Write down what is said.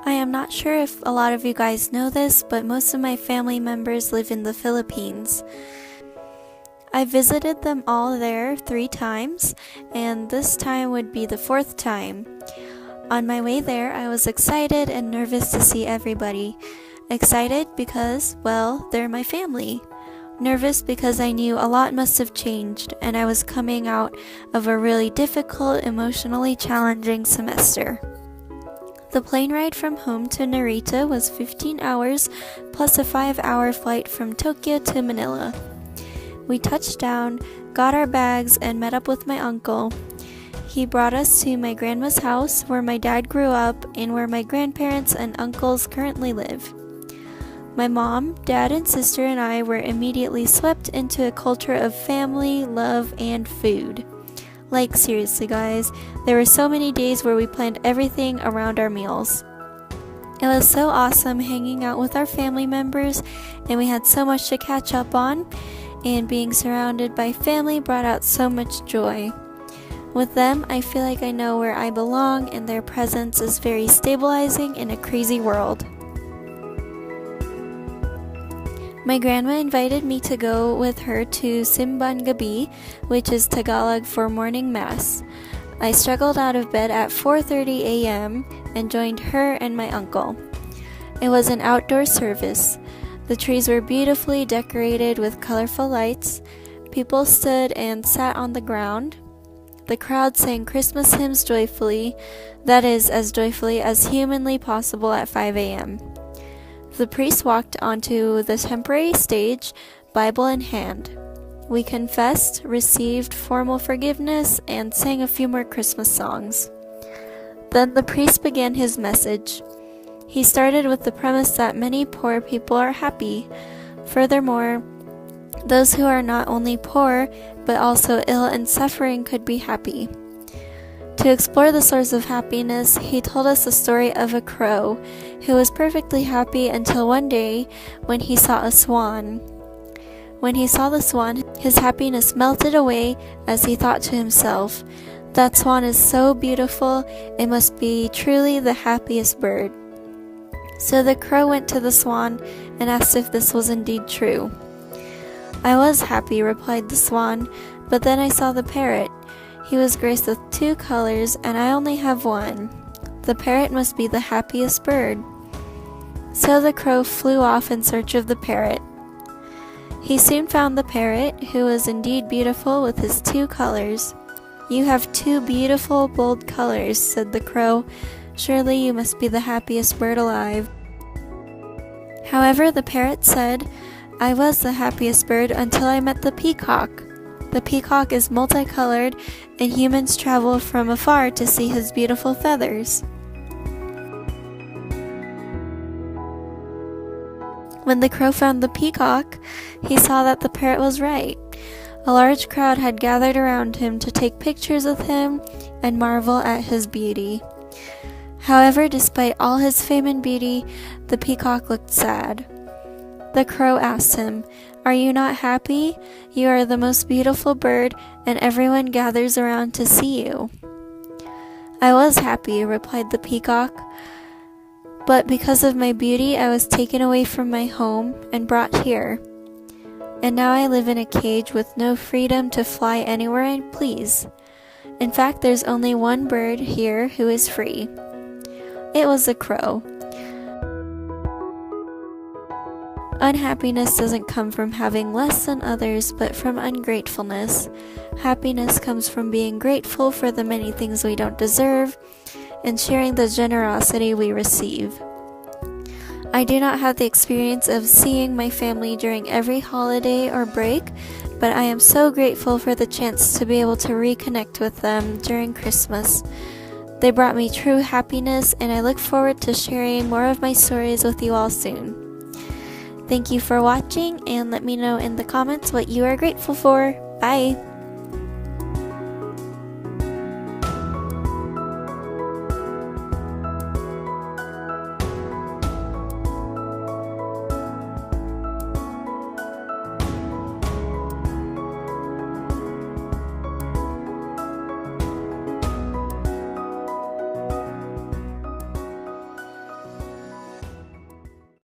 I am not sure if a lot of you guys know this, but most of my family members live in the Philippines. I visited them all there 3 times, and this time would be the 4th time. On my way there, I was excited and nervous to see everybody. Excited because, well, they're my family. Nervous because I knew a lot must have changed, and I was coming out of a really difficult, emotionally challenging semester. The plane ride from home to Narita was 15 hours, plus a 5-hour flight from Tokyo to Manila. We touched down, got our bags, and met up with my uncle. He brought us to my grandma's house, where my dad grew up and where my grandparents and uncles currently live. My mom, dad, and sister and I were immediately swept into a culture of family, love, and food. Like, seriously guys, there were so many days where we planned everything around our meals. It was so awesome hanging out with our family members, and we had so much to catch up on, and being surrounded by family brought out so much joy. With them, I feel like I know where I belong, and their presence is very stabilizing in a crazy world. My grandma invited me to go with her to Simban Gabi, which is Tagalog for morning mass. I struggled out of bed at 4:30 a.m. and joined her and my uncle. It was an outdoor service. The trees were beautifully decorated with colorful lights. People stood and sat on the ground. The crowd sang Christmas hymns joyfully, that is, as joyfully as humanly possible at 5 a.m. The priest walked onto the temporary stage, Bible in hand. We confessed, received formal forgiveness, and sang a few more Christmas songs. Then the priest began his message. He started with the premise that many poor people are happy. Furthermore, those who are not only poor, but also ill and suffering could be happy. To explore the source of happiness, he told us the story of a crow who was perfectly happy until one day when he saw a swan. When he saw the swan, his happiness melted away as he thought to himself, "That swan is so beautiful, it must be truly the happiest bird." So the crow went to the swan and asked if this was indeed true. "I was happy," replied the swan, "but then I saw the parrot. He was graced with 2 colors, and I only have 1. The parrot must be the happiest bird." So the crow flew off in search of the parrot. He soon found the parrot, who was indeed beautiful with his 2 colors. "You have 2 beautiful, bold colors," said the crow. "Surely you must be the happiest bird alive." However, the parrot said, "I was the happiest bird until I met the peacock. The peacock is multicolored, and humans travel from afar to see his beautiful feathers." When the crow found the peacock, he saw that the parrot was right. A large crowd had gathered around him to take pictures with him and marvel at his beauty. However, despite all his fame and beauty, the peacock looked sad. The crow asked him, "Are you not happy? You are the most beautiful bird, and everyone gathers around to see you." "I was happy," replied the peacock, "but because of my beauty I was taken away from my home and brought here. And now I live in a cage with no freedom to fly anywhere I please. In fact, there's only one bird here who is free." It was the crow. Unhappiness doesn't come from having less than others, but from ungratefulness. Happiness comes from being grateful for the many things we don't deserve and sharing the generosity we receive. I do not have the experience of seeing my family during every holiday or break, but I am so grateful for the chance to be able to reconnect with them during Christmas. They brought me true happiness, and I look forward to sharing more of my stories with you all soon. Thank you for watching, and let me know in the comments what you are grateful for. Bye!